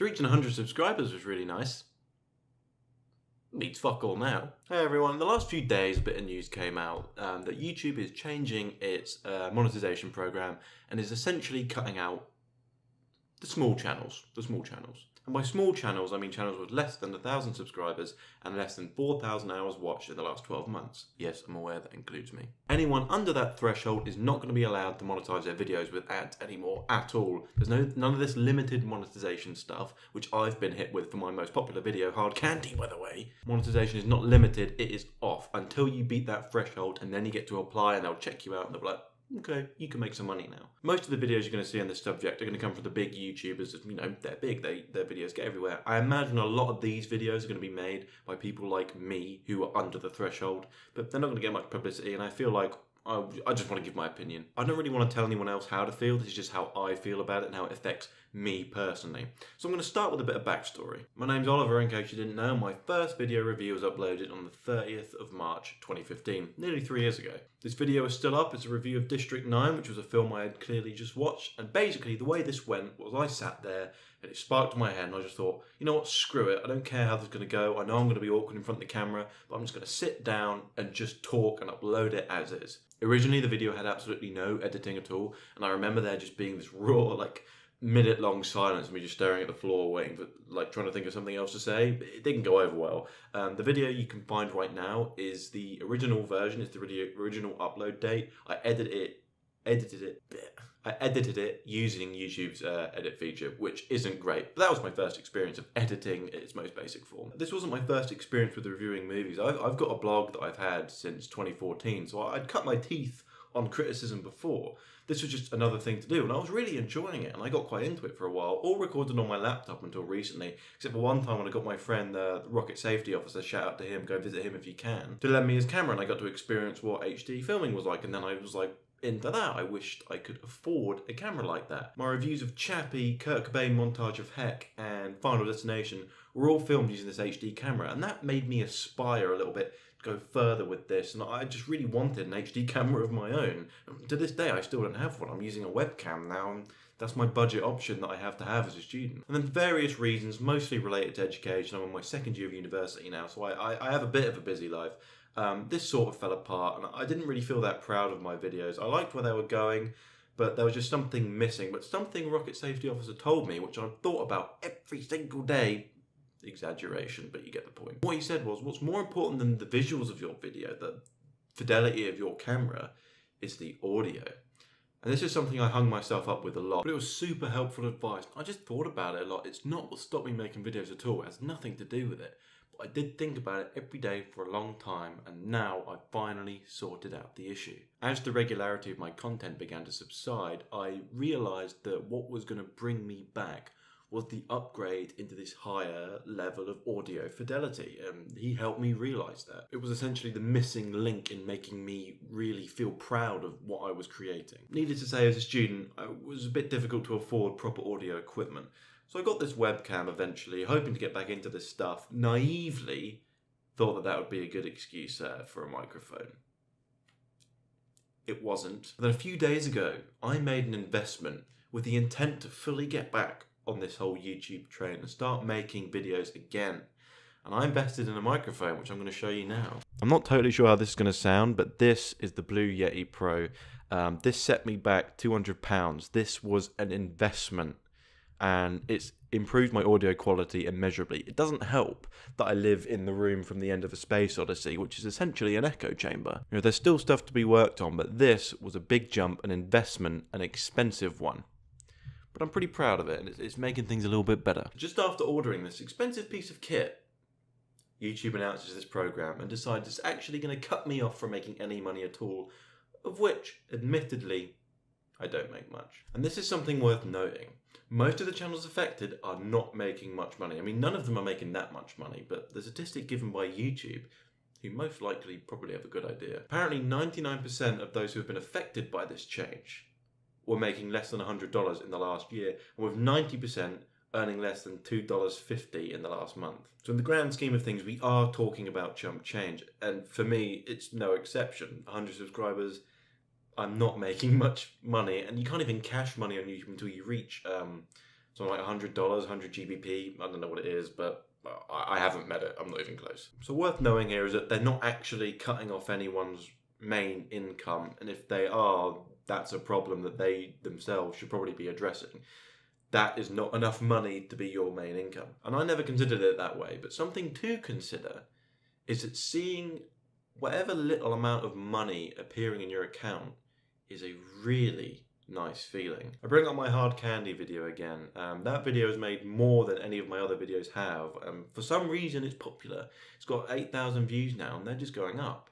So reaching 100 subscribers was really nice. Means fuck all now. Hey everyone, in the last few days a bit of news came out that YouTube is changing its monetization program and is essentially cutting out the small channels. And by small channels, I mean channels with less than 1,000 subscribers and less than 4,000 hours watched in the last 12 months. Yes, I'm aware that includes me. Anyone under that threshold is not going to be allowed to monetize their videos with ads anymore at all. There's none of this limited monetization stuff, which I've been hit with for my most popular video, Hard Candy, by the way. Monetization is not limited, it is off until you beat that threshold, and then you get to apply and they'll check you out and they'll be like, okay, you can make some money now. Most of the videos you're going to see on this subject are going to come from the big YouTubers. You know, they're big, their videos get everywhere. I imagine a lot of these videos are going to be made by people like me who are under the threshold, but they're not going to get much publicity, and I feel like I just want to give my opinion. I don't really want to tell anyone else how to feel. This is just how I feel about it and how it affects me personally. So I'm going to start with a bit of backstory. My name's Oliver, in case you didn't know. My first video review was uploaded on the 30th of March 2015, nearly 3 years ago. This video is still up. It's a review of District 9, which was a film I had clearly just watched. And basically the way this went was I sat there and it sparked in my head and I just thought, you know what, screw it. I don't care how this is going to go. I know I'm going to be awkward in front of the camera, but I'm just going to sit down and just talk and upload it as is. Originally, the video had absolutely no editing at all, and I remember there just being this raw, like, minute-long silence of me just staring at the floor, waiting for, like, trying to think of something else to say. But it didn't go over well. The video you can find right now is the original version. It's the original upload date. I edited it using YouTube's edit feature, which isn't great. But that was my first experience of editing in its most basic form. This wasn't my first experience with reviewing movies. I've got a blog that I've had since 2014, so I'd cut my teeth on criticism before. This was just another thing to do, and I was really enjoying it, and I got quite into it for a while, all recorded on my laptop until recently, except for one time when I got my friend, the rocket safety officer, shout out to him, go visit him if you can, to lend me his camera, and I got to experience what HD filming was like, and then I was like, into that, I wished I could afford a camera like that. My reviews of Chappie, Kurt Cobain Montage of Heck, and Final Destination were all filmed using this HD camera, and that made me aspire a little bit to go further with this, and I just really wanted an HD camera of my own. To this day, I still don't have one. I'm using a webcam now, and that's my budget option that I have to have as a student. And then for various reasons, mostly related to education, I'm in my second year of university now, so I have a bit of a busy life. This sort of fell apart, and I didn't really feel that proud of my videos. I liked where they were going, but there was just something missing. But something Rocket Safety Officer told me, which I've thought about every single day. Exaggeration, but you get the point. What he said was, what's more important than the visuals of your video, the fidelity of your camera, is the audio. And this is something I hung myself up with a lot, but it was super helpful advice. I just thought about it a lot. It's not what stopped me making videos at all. It has nothing to do with it. I did think about it every day for a long time, and now I finally sorted out the issue. As the regularity of my content began to subside, I realised that what was going to bring me back was the upgrade into this higher level of audio fidelity, and he helped me realise that. It was essentially the missing link in making me really feel proud of what I was creating. Needless to say, as a student, it was a bit difficult to afford proper audio equipment. So I got this webcam eventually, hoping to get back into this stuff. Naively thought that that would be a good excuse for a microphone. It wasn't. But then a few days ago, I made an investment with the intent to fully get back on this whole YouTube train and start making videos again. And I invested in a microphone, which I'm going to show you now. I'm not totally sure how this is going to sound, but this is the Blue Yeti Pro. This set me back £200. This was an investment, and it's improved my audio quality immeasurably. It doesn't help that I live in the room from the end of a Space Odyssey, which is essentially an echo chamber. You know, there's still stuff to be worked on, but this was a big jump, an investment, an expensive one. But I'm pretty proud of it, and it's making things a little bit better. Just after ordering this expensive piece of kit, YouTube announces this program and decides it's actually going to cut me off from making any money at all, of which, admittedly, I don't make much. And this is something worth noting. Most of the channels affected are not making much money. I mean, none of them are making that much money, but the statistic given by YouTube, who most likely probably have a good idea. Apparently 99% of those who have been affected by this change were making less than $100 in the last year, and with 90% earning less than $2.50 in the last month. So in the grand scheme of things, we are talking about chump change, and for me, it's no exception. 100 subscribers, I'm not making much money, and you can't even cash money on YouTube until you reach So like $100, 100 GBP, I don't know what it is, but I haven't met it. I'm not even close. So worth knowing here is that they're not actually cutting off anyone's main income, and if they are, that's a problem that they themselves should probably be addressing. That is not enough money to be your main income. And I never considered it that way, but something to consider is that seeing whatever little amount of money appearing in your account is a really nice feeling. I bring up my hard candy video again. That video has made more than any of my other videos have. For some reason it's popular. It's got 8,000 views now and they're just going up.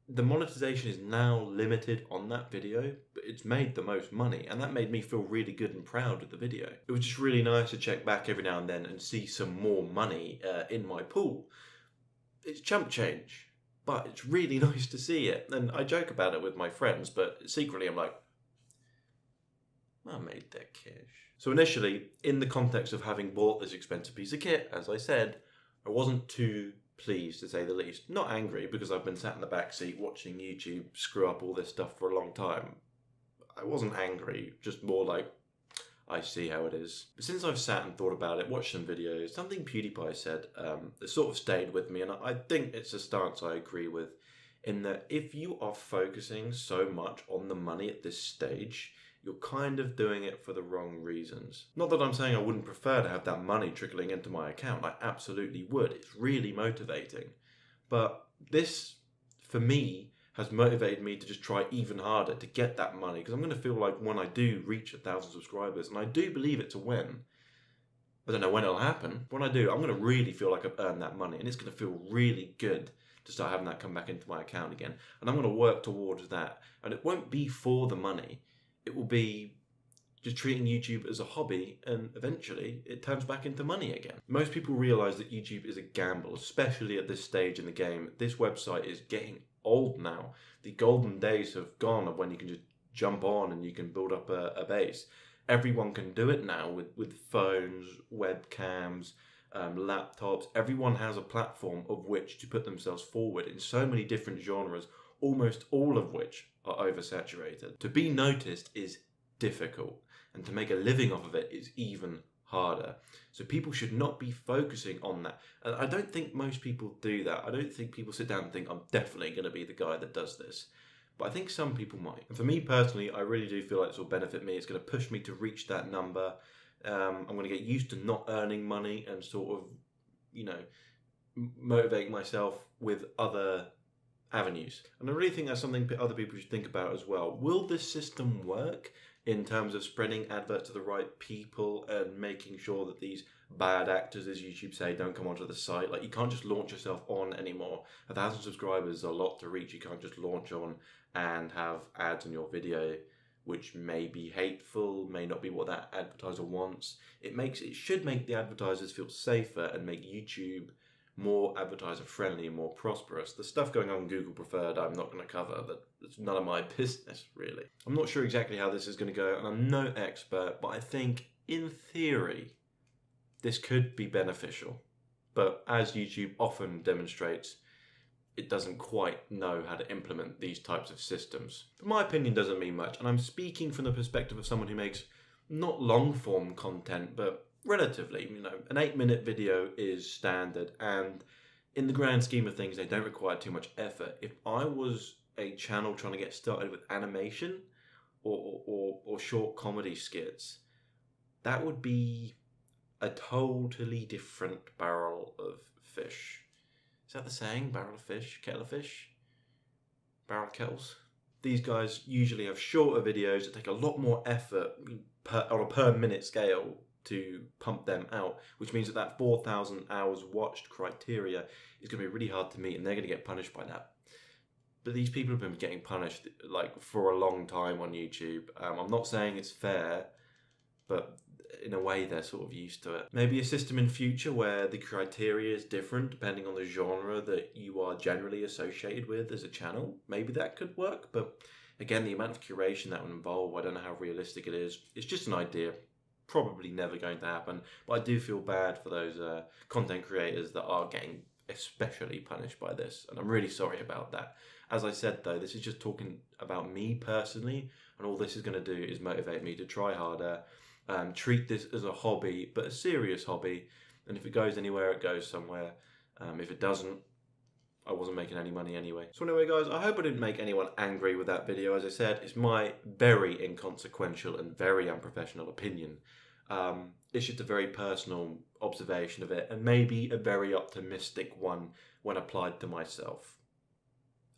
The monetization is now limited on that video, but it's made the most money, and that made me feel really good and proud of the video. It was just really nice to check back every now and then and see some more money in my pool. It's chump change, but it's really nice to see it. And I joke about it with my friends, but secretly I'm like, I made that cash. So initially, in the context of having bought this expensive piece of kit, as I said, I wasn't too pleased, to say the least. Not angry, because I've been sat in the back seat watching YouTube screw up all this stuff for a long time. I wasn't angry, just more like, I see how it is. But since I've sat and thought about it, watched some videos, something PewDiePie said that sort of stayed with me, and I think it's a stance I agree with, in that if you are focusing so much on the money at this stage, you're kind of doing it for the wrong reasons. Not that I'm saying I wouldn't prefer to have that money trickling into my account. I absolutely would. It's really motivating. But this, for me, has motivated me to just try even harder to get that money, because I'm going to feel like when I do reach 1,000 subscribers, and I do believe it's a win. I don't know when it'll happen. When I do, I'm going to really feel like I've earned that money, and it's going to feel really good to start having that come back into my account again. And I'm going to work towards that. And it won't be for the money. It will be just treating YouTube as a hobby, and eventually it turns back into money again. Most people realise that YouTube is a gamble, especially at this stage in the game. This website is getting old now. The golden days have gone of when you can just jump on and you can build up a base. Everyone can do it now with phones, webcams, laptops. Everyone has a platform of which to put themselves forward in so many different genres, almost all of which are oversaturated. To be noticed is difficult, and to make a living off of it is even harder. So people should not be focusing on that. And I don't think most people do that. I don't think people sit down and think, I'm definitely going to be the guy that does this. But I think some people might. And for me personally, I really do feel like this will benefit me. It's going to push me to reach that number. I'm going to get used to not earning money and sort of, motivate myself with other avenues. And I really think that's something other people should think about as well. Will this system work in terms of spreading adverts to the right people and making sure that these bad actors, as YouTube say, don't come onto the site? Like, you can't just launch yourself on anymore. 1,000 subscribers is a lot to reach. You can't just launch on and have ads on your video which may be hateful, may not be what that advertiser wants. It should make the advertisers feel safer and make YouTube more advertiser friendly and more prosperous. The stuff going on Google Preferred I'm not going to cover. That's none of my business, really. I'm not sure exactly how this is going to go, and I'm no expert, but I think in theory this could be beneficial. But as YouTube often demonstrates, it doesn't quite know how to implement these types of systems. But my opinion doesn't mean much, and I'm speaking from the perspective of someone who makes not long form content, but relatively, an 8-minute video is standard, and in the grand scheme of things, they don't require too much effort. If I was a channel trying to get started with animation or short comedy skits, that would be a totally different barrel of fish. Is that the saying? Barrel of fish? Kettle of fish? Barrel of kettles? These guys usually have shorter videos that take a lot more effort on a per minute scale to pump them out, which means that 4,000 hours watched criteria is going to be really hard to meet, and they're going to get punished by that. But these people have been getting punished for a long time on YouTube. I'm not saying it's fair, but in a way they're sort of used to it. Maybe a system in future where the criteria is different depending on the genre that you are generally associated with as a channel. Maybe that could work, but again, the amount of curation that would involve, I don't know how realistic it is. It's just an idea. Probably never going to happen, but I do feel bad for those content creators that are getting especially punished by this, and I'm really sorry about that. As I said though, this is just talking about me personally, and all this is going to do is motivate me to try harder Treat this as a hobby, but a serious hobby. And if it goes anywhere, it goes somewhere. If it doesn't, I wasn't making any money anyway. So anyway, guys, I hope I didn't make anyone angry with that video. As I said, it's my very inconsequential and very unprofessional opinion. It's just a very personal observation of it, and maybe a very optimistic one when applied to myself.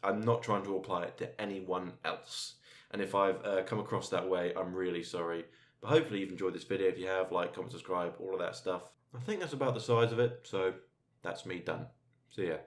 I'm not trying to apply it to anyone else. And if I've come across that way, I'm really sorry. But hopefully you've enjoyed this video. If you have, like, comment, subscribe, all of that stuff. I think that's about the size of it, so that's me done. See ya.